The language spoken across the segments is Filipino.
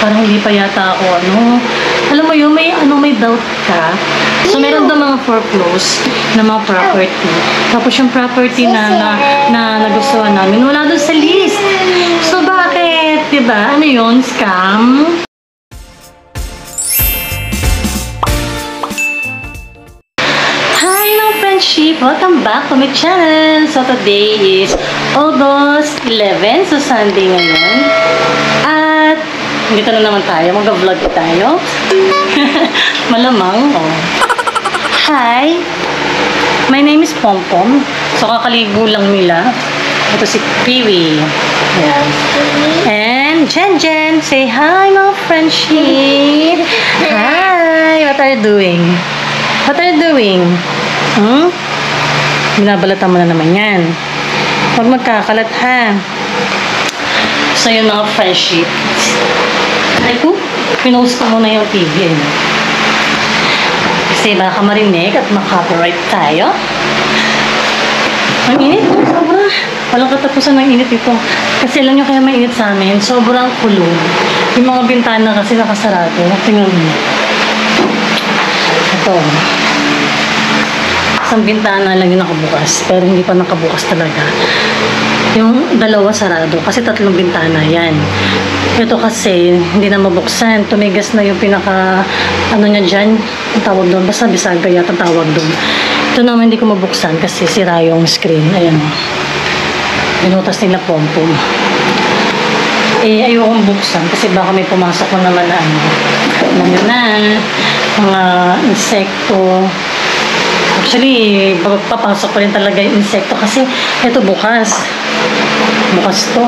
Parang hindi pa yata ako, alam mo yun, may doubt ka. So, meron daw mga foreclose na mga property. Tapos yung property na nagustuhan namin, wala doon sa list. So, bakit? Diba? Ano yun? Scam? Hi, mga friendship! Welcome back to my channel! So, today is August 11. So, Sunday ngayon. At, dito na naman tayo. Mag-vlog tayo. Malamang, oh. Hi! My name is Pompom. So, kakaligo lang nila. Ito si Kiwi. Ayan. And Jen. Say hi, mga friendship! Hi! What are you doing? What are you doing? Binabalatan mo na naman yan. Huwag magkakalat, ha? So, yun mga friendship. Ay ko, pinost ko muna yung TV. Kasi baka marinig at makapiright tayo. Ang init, sobra. Walang katapusan ng init ito. Kasi alam nyo kaya mainit sa amin, sobrang kulong. Yung mga bintana kasi nakasarado. Tingnan mo. Ito. Isang bintana lang yung nakabukas, pero hindi pa nakabukas talaga. Yung dalawa sarado, kasi 3 bintana yan. Ito kasi, hindi na mabuksan. Tumigas na yung pinaka, niya dyan, ang tawag doon. Basta bisaga yata ang tawag doon. Ito naman hindi ko mabuksan kasi sira yung screen. Ayan. Binutas nila Pompom. Ayokong buksan kasi baka may pumasok mo naman na mga insekto. Actually, papasok pa rin talaga yung insekto kasi ito bukas. Bukas to.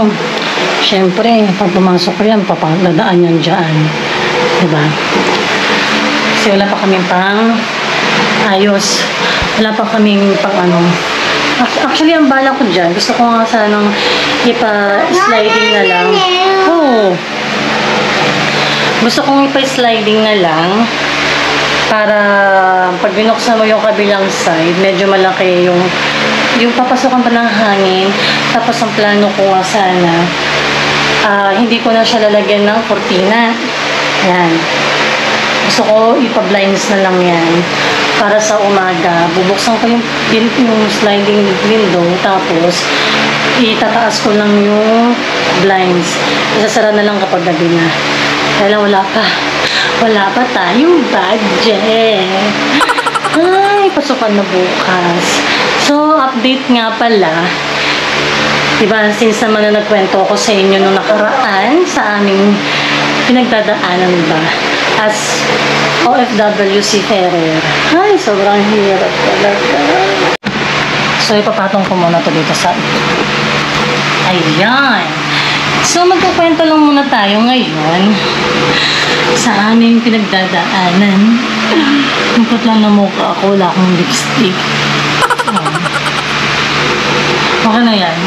Siyempre, pag pumasok ko yan, dadaan yan dyan. Diba? Kasi wala pa kaming pang ayos. Wala pa kaming pang Actually, ang bala ko dyan, gusto ko nga sanang ipa-sliding na lang. Oo. Gusto kong ipa-sliding na lang para pag binuksan mo yung kabilang side, medyo malaki yung papasokan pa ng hangin. Tapos ang plano ko nga sana, hindi ko na siya lalagyan ng kortina. Yan. Gusto ko ipa-blinds na lang yan. Para sa umaga, bubuksan ko yung sliding window. Tapos, itataas ko lang yung blinds. Isasara na lang kapag gabi na. Kaya wala pa tayong budget. Ay, pasukan na bukas. So, update nga pala. Diba, since naman na nagkwento ko sa inyo nung nakaraan sa aming pinagdadaanan ba as OFW si Ferrer. Ay, sobrang hirap talaga. So, ipapatong ko muna to dito sa ayan. So, magkukwento lang muna tayo ngayon sa aming pinagdadaanan. Lungkot lang na mukha ako, wala akong lipstick. Okay na yan.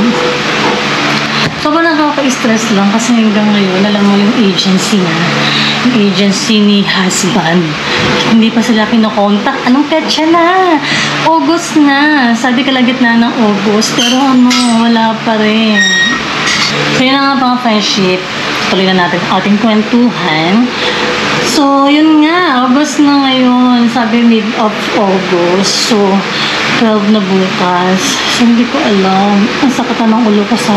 Sobrang nakaka-stress lang kasi hanggang ngayon, alam mo yung agency na, yung agency ni husband, hindi pa sila kinokontak. Anong petsa na? August na. Sabi kalagitnaan ng August, pero wala pa rin. So, yun na nga mga friendship. Tuloy na natin ang ating kwentuhan. So, yun nga. August na ngayon. Sabi mid of August. So, 12 na bukas. So, hindi ko alam. Ang sakit ng ulo ko sa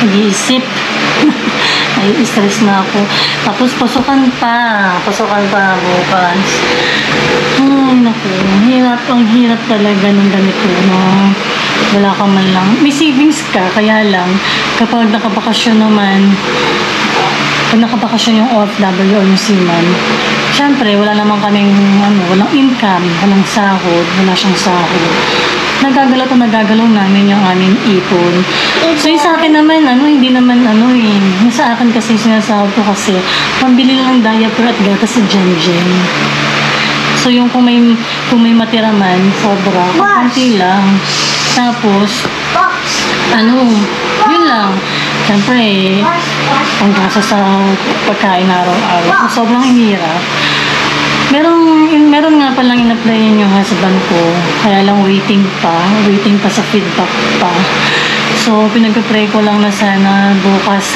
nag-iisip. Nai-stress na ako. Tapos, pasukan pa bukas. Ay, naku. Ang hirap talaga ng ganito, no? Wala ka man lang. May savings ka, kaya lang, kapag nakabakasyon naman, pag nakabakasyon yung OFW o yung seaman, syempre, wala naman kaming, walang income, walang sahod, wala siyang sahod. Nagagalaw namin yung aming ipon. So, yung sa akin naman, hindi naman, yung sa akin kasi sinasahod ko kasi, pambili lang ng diaper at gatas sa Jen. So, yung kung may matira man, sobra, kapanti lang. Tapos, yun lang. Siyempre, panggasa sa pagkain araw-araw. Sobrang hirap. Meron nga palang in-applyan yung husband ko. Kaya lang waiting pa sa feedback pa. So, pinag-pray ko lang na sana bukas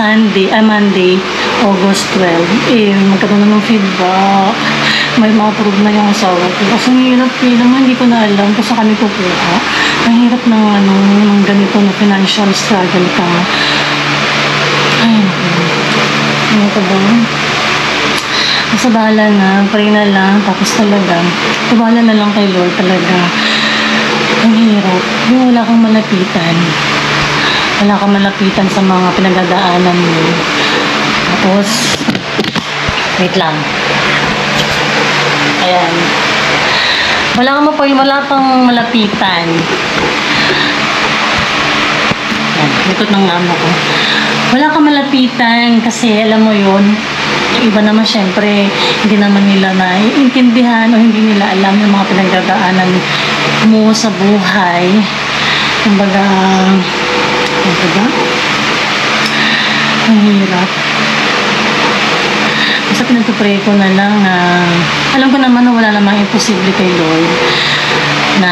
Monday, August 12, magkaroon na ng feedback. May ma-approve na yung asawa ko. Kasi hirap naman, hindi ko na alam kung saan kami kukuha. Ang hirap ng, ng ganito na financial struggle ka. Ay, ano ka ba? Basta bahala na, pray na lang, tapos talaga, bahala na lang kay Lord talaga. Ang hirap. Yung wala kang malapitan. Wala kang malapitan sa mga pinagdadaanan mo. Tapos, wait lang. Ayan. Wala kang malapitan. Ayan, likod ng amo ko. Wala kang malapitan kasi alam mo yun, yung iba naman syempre, hindi naman nila naiintindihan o hindi nila alam yung mga pinagdadaanan mo sa buhay. Kumbaga, ang hirap. Basta pinagpapray ko na lang na alam ko naman na wala namang imposible kay Lord na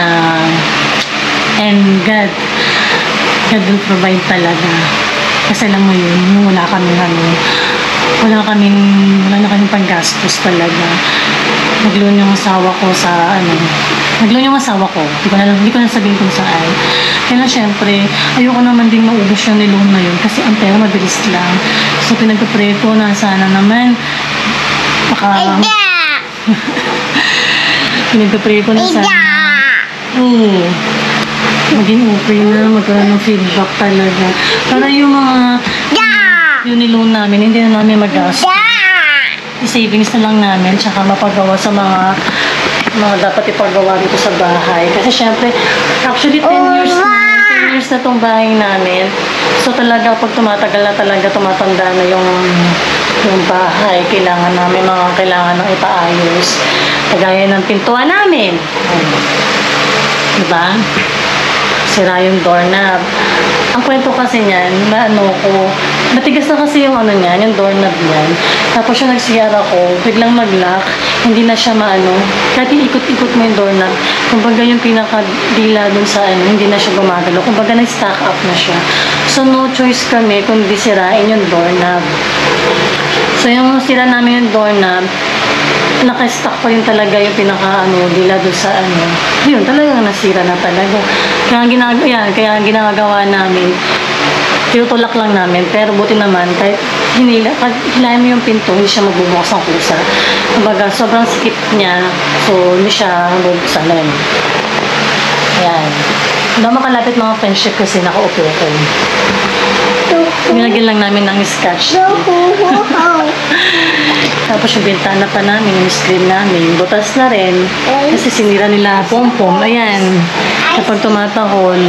and God will provide talaga. Kasi alam mo yun, nung wala na kaming panggastos talaga. Nag-loan yung asawa ko sa nag-loan yung asawa ko. Hindi ko na sabihin kung saan. Kaya syempre, ayoko naman din maubos yung niloan na yun kasi ang pera mabilis lang. So pinagpapray ko na sana naman pinagpapray ko na sana maging okay na, magkaroon ng feedback talaga. Para yung mga yung niloan namin, hindi na namin mag-gastos. I-savings na lang namin, tsaka mapagawa sa mga dapat ipagawa dito sa bahay. Kasi syempre, actually 10 years na tong bahay namin. So talaga, pag tumatagal na talaga, tumatanda na yung bahay. Kailangan ng ipaayos. Kagaya ng pintuan namin. Diba? Sira yung doorknob. Ang kwento kasi niyan, matigas na kasi yung yung doorknob niyan. Tapos yung nag-CR ako, biglang mag-lock, hindi na siya kahit ikot-ikot mo yung doorknob, kumbaga yung pinakadila dun sa hindi na siya gumagalaw. Kumbaga na-stack up na siya. So no choice kami kundi sirain yung doorknob. So yung sira namin yung doorknob, naka-stack pa rin talaga yung dila doon sa yun, talagang nasira na talaga. Kaya ginagawa namin, tinutulak lang namin, pero buti naman, kahit hilahin mo yung pinto, hindi siya magbubukas ng kusa. Kumbaga, sobrang sikip niya, so hindi siya bubuksan na yun. Ayan. Hindi makalapit mga friendship kasi nakaupo ko. Nilagyan lang namin ng scotch. Tapos yung bintana pa namin, yung screen namin, butas na rin. Kasi sinira nila pom-pom. Ayan. Kapag tumatahol,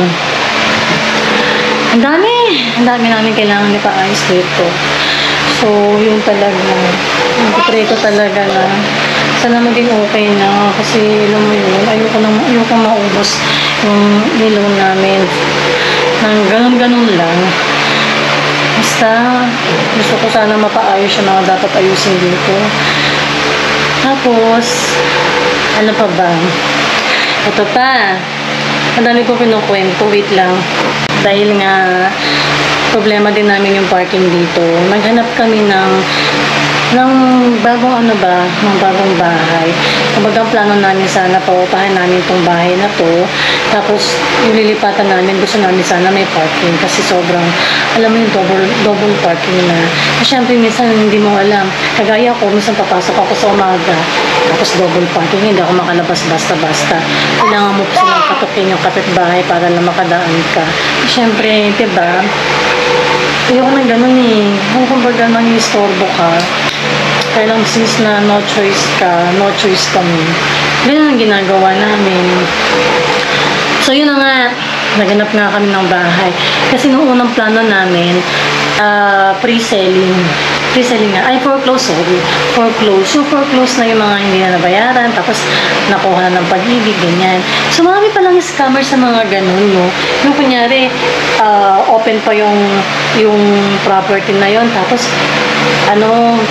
ang dami namin kailangan ipaayos dito. So, yung talaga, pray ko talaga na sana maging okay na. Kasi, alam mo yun, ayoko maubos yung niloan namin. Nang ganun-ganun lang. Basta, gusto ko sana mapaayos yung mga dapat ayusin dito. Tapos, ano pa ba? Ito pa. Ang dami ko kinukwento. Wait lang. Dahil nga, problema din namin yung parking dito. Naghanap kami ng bagong ng bagong bahay. Kumbaga ang plano namin sana paupahan namin itong bahay na to. Tapos yung lilipatan namin, gusto namin sana may parking kasi sobrang, alam mo yung double parking na. Kasi syempre minsan hindi mo alam. Kagaya ko, minsan papasok ako sa umaga, tapos double parking, hindi ako makalabas basta-basta. Kailangan mo pa silang katukin yung kapitbahay para na makadaan ka. Syempre, diba? Ayoko na ganun kumbaga mangistorbo ka. Kaya lang since na no choice kami. Ganun ang ginagawa namin. So yun na nga, naganap nga kami ng bahay. Kasi nung unang plano namin, pre-selling nga, foreclose. Yung foreclose na yung mga hindi na nabayaran, tapos nakuha na ng pag-ibig, ganyan. So marami palang scammer sa mga ganun, no? Yung kunyari, open pa yung property na yon, tapos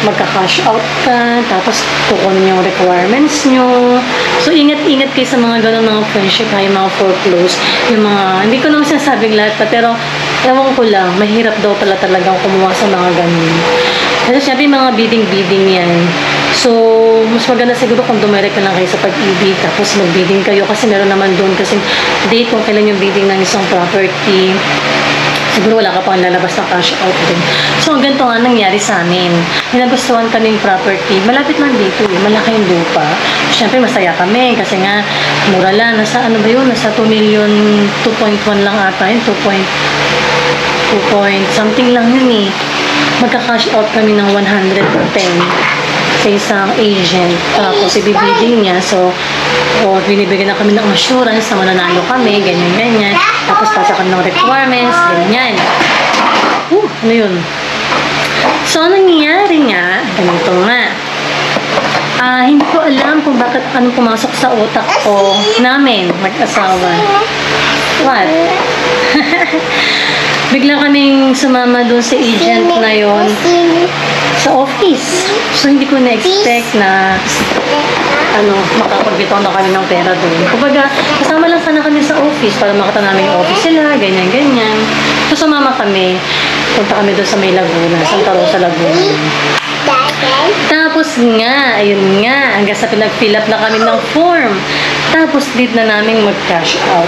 magka-cash out ka, tapos kukunin yung requirements nyo. So ingat-ingat kayo sa mga ganun mga friendship, yung mga foreclose, yung mga, hindi ko naman sinasabing lahat pa, pero ewan ko lang, mahirap daw pala talagang kumuha sa mga ganun. Kasi syempre mga bidding-bidding yan. So, mas maganda siguro kung dumirect ka lang kayo sa pag-ibig, tapos mag-bidding kayo kasi meron naman doon kasi date kung kailan yung bidding ng isang property. Siguro wala ka pang lalabas na cash out din. So, ganito nga nangyari sa amin. May nagustuhan kaming property. Malapit lang dito eh. Malaki yung lupa. Siyempre, masaya kami kasi nga, mura lang. Nasa ano ba yun? Nasa 2 million, 2.1 lang ata yun. 2 point something lang yun eh. Magka-cash out kami ng 110 sa isang agent. Tapos, ibibigay niya. So, binibigyan na kami ng assurance na mananalo kami, ganyan-ganyan. Tapos, pasa kami ng requirements, ganyan. Ano yun? So, nangyayari nga, ganito nga. Hindi ko alam kung bakit anong pumasok sa utak ko namin, mag-asawa. What? Bigla kaming sumama doon sa agent na yon sa office. So, hindi ko na-expect na makapagbitaw na kami ng pera doon. Kumbaga, kasama lang sana kami sa office para makita namin yung office sila, ganyan-ganyan. So, sumama kami. Punta kami doon sa may Laguna, Santa Rosa, Laguna. Tapos nga, ayun nga, hanggang sa pinag-fill up na kami ng form. Tapos, date na namin mag-cash out.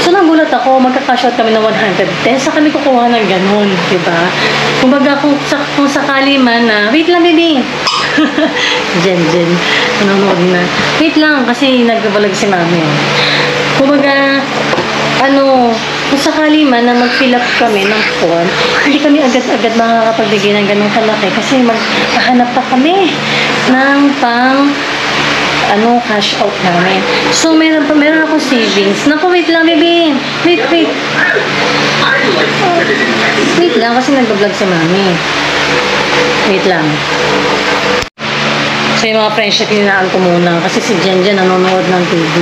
So, nagulat ako, magka-cash out kami ng 110. Sa kami kukuha ng ganun, diba? Kumbaga, kung sakali man na, wait lang, baby. Jen, nanonood na. Wait lang, kasi nagbabalag si mami. Kumbaga, kung sakali man na mag-fill up kami ng form, hindi kami agad-agad makakapagbigay ng ganung kalaki kasi maghahanap pa kami ng cash out namin. So, meron akong savings. Naku, wait lang, baby. Wait. Wait lang, kasi nag-vlog si mami. Wait lang. So, yung mga friendship, hinaan ko muna. Kasi si Jen nanonood ng TV.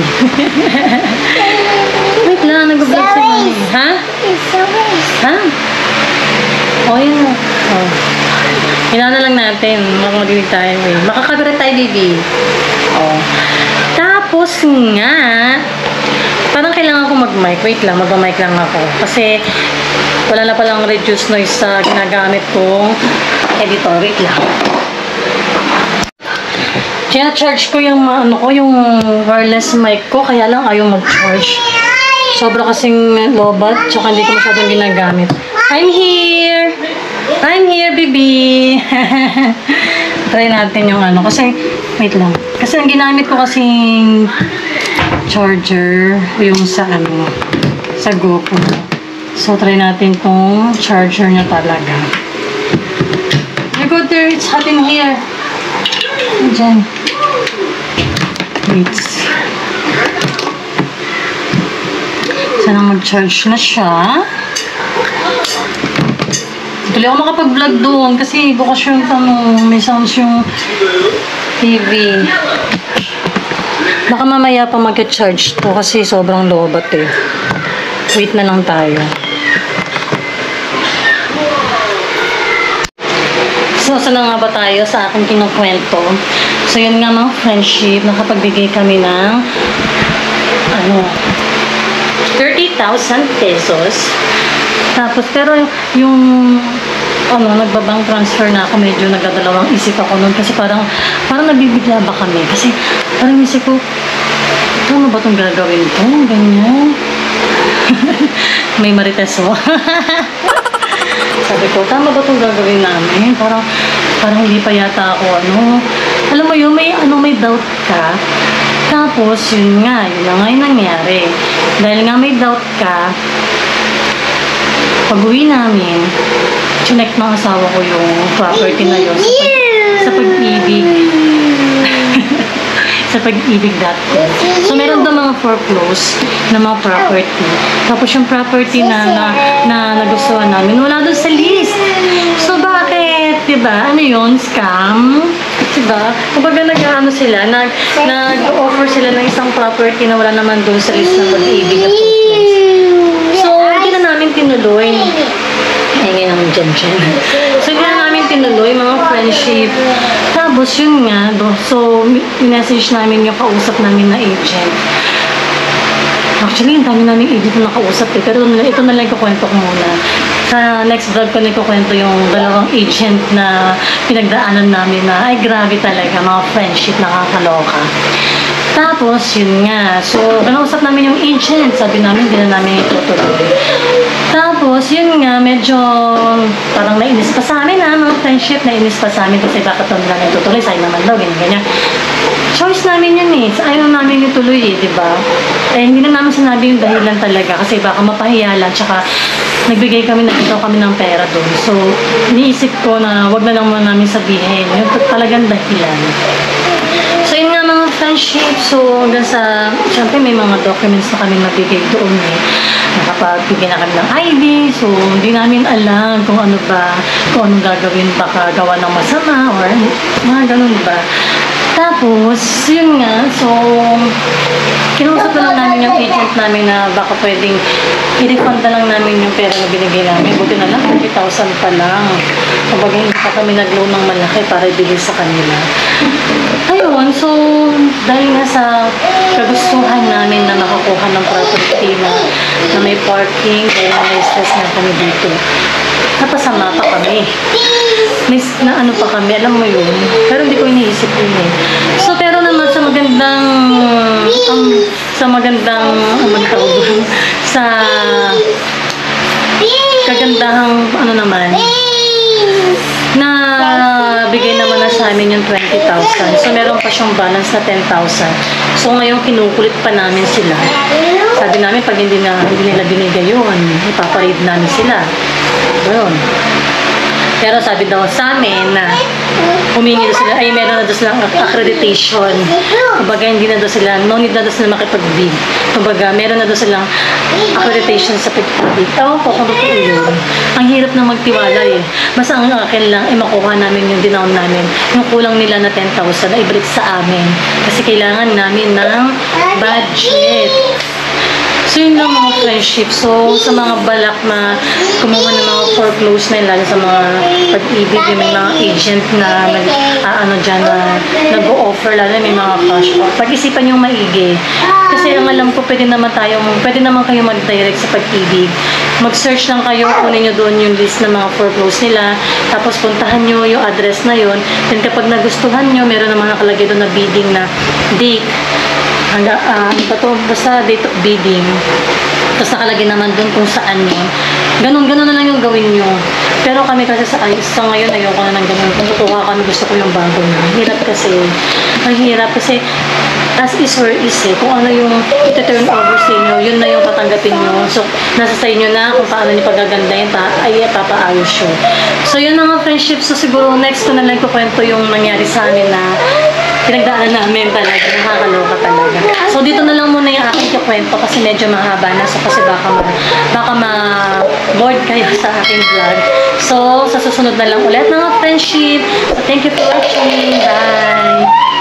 Wait lang, nag-vlog si mami. Ha? Ha? Yun na. Hinaan na lang natin. Makakadinig tayo eh. Makakabirat tayo, baby. Tapos nga, parang kailangan ko mag-mic. Wait lang, mag-mic lang ako. Kasi, wala na palang reduced noise sa ginagamit kong editor. Wait lang. Kaya charge ko yung yung wireless mic ko, kaya lang ayaw mag-charge. Sobra kasing lobat, tsaka hindi ko masyadong ginagamit. I'm here, baby. Try natin yung kasi, wait lang. Kasi ang ginamit ko kasing charger, yung sa sa GoPro. So, try natin tong charger niya talaga. I go there, it's hot in here. Diyan. Wait. Sana mag-charge na siya. Hindi ako makapag-vlog doon kasi bukas yung may sounds yung TV. Baka mamaya pa mag-charge to kasi sobrang lobat eh. Wait na lang tayo. So, saan na nga ba tayo sa aking kinukwento? So, yun nga mga friendship, nakapagbigay kami ng 30,000 pesos. Tapos, pero yung nagbabang transfer na ako, medyo nagdadalawang isip ako nun kasi parang nabibigla ba kami? Kasi parang isip ko, ano ba itong gagawin to? Ganyan. May marites oh. Sabi ko, tama ba itong gagawin namin? Parang hindi pa yata ako alam mo yun, may doubt ka. Tapos, yun na nga yung nangyari. Dahil nga may doubt ka, pag-uwi namin, chinek ng asawa ko yung property na yun sa pag-ibig. Sa pag-ibig.com. So, meron daw mga foreclose na mga property. Tapos yung property na nagustuhan namin, wala doon sa list. So, bakit? Diba? Ano yun? Scam? Diba? Kumbaga sila, nag-offer sila ng isang property na wala naman doon sa list ng pag-ibig na foreclose. So, hindi na namin tinuloy. Ngayon naman dyan. So, hindi na namin tinuloy, mga friendship. Tapos, yun nga, so, message namin yung kausap namin na agent. Actually, ang dami namin agent na nakausap eh. Pero ito na lang kukwento ko muna. Sa next vlog ko nikukwento yung dalawang agent na pinagdaanan namin na ay grabe talaga, mga friendship nakakaloka. Tapos, yun nga. So, kinausap namin yung agent. Sabi namin, hindi na namin itutuloy. Tapos, yun nga, medyo parang nainis pa sa amin mga friendship, nainis pa sa amin kasi bakit namin namin tutuloy, sa'yo naman daw, ganyan. Choice namin yun eh. Ayaw namin ituloy eh, di ba? Eh, hindi na namin sinabi yung dahilan talaga kasi baka mapahiya lang, tsaka nagbigay kami, nagkitaw kami ng pera doon. So, iniisip ko na wag na lang muna namin sabihin. Yung talagang dahilan. So, yun nga mga friendship. So, hanggang sa, syempre may mga documents na kami nabigay doon eh. Nakapagbigay na kami ng ID. So, hindi namin alam kung ano ba, kung anong gagawin, baka gawa ng masama or mga ganun ba. Tapos, yun nga, so, kinausap na lang namin yung agent namin na baka pwedeng i-refund na lang namin yung pera na binigay namin. Buti na lang, 30,000 pa lang. Kumbaga, hindi pa kami nag-loan ng malaki para ibigay sa kanila. Ayun, so, dahil nga sa kagustuhan namin na makakuha ng property na may parking, dahil may stress na kami dito. Napasama pa kami. Na ano pa kami, alam mo yun. Pero hindi ko iniisip yun eh. So, pero naman sa magandang, sa kagandahang, ano naman, na bigay naman na sa amin yung 20,000. So, meron pa siyang balance na 10,000. So, ngayon kinukulit pa namin sila. Sabi namin, pag hindi nila binigay yun, ipaparade namin sila. Ayun. Pero sabi daw sa amin na humingi daw sila, ay meron na daw silang accreditation. Kumbaga hindi na daw sila, no need na daw sila makipag-bid. Kumbaga meron na daw silang accreditation sa pag-bid. Ewan ko kung totoo yun. Ang hirap na magtiwala eh. Basta ang akin lang, makuha namin yung dinown namin. Yung kulang nila na 10,000 na ibalik sa amin. Kasi kailangan namin ng budget. So, yun lang mga friendship. So, sa mga balak na kumuha ng mga foreclose na lalo sa mga pag-ibig, may mga agent na nag-o-offer, lalo may mga cash out. Pag-isipan yung maigi. Kasi ang alam ko, pwede naman kayo mag-direct sa pag-ibig. Mag-search lang kayo, kunin nyo doon yung list ng mga foreclose nila. Tapos, puntahan nyo yung address na yun. Then, kapag nagustuhan nyo, meron naman nakalagay doon na bidding na date. Basta date of bidding. Tapos nakalagay naman doon kung saan yun. Ganun na lang yung gawin nyo. Pero kami kasi sa ngayon, ayoko na ng ganun. Kung tutuwa kami, gusto ko yung bago na. Hirap kasi. Ang hirap kasi as is or is eh. Kung ano yung iti-turn over sa inyo, yun na yung tatanggapin nyo. So, nasa sa inyo na kung paano nyo pagagandahin, ay papaayos yun. So, yun na nga friendship. So, siguro next ko na lang kukwento yung nangyari sa amin na pinagdaanan namin talaga. Nakakaloka talaga. So, dito na lang muna yung aking kwento kasi medyo mahaba na. So, kasi baka ma-bored kayo sa aking vlog. So, sa susunod na lang ulit mga friendship. So, thank you for watching. Bye!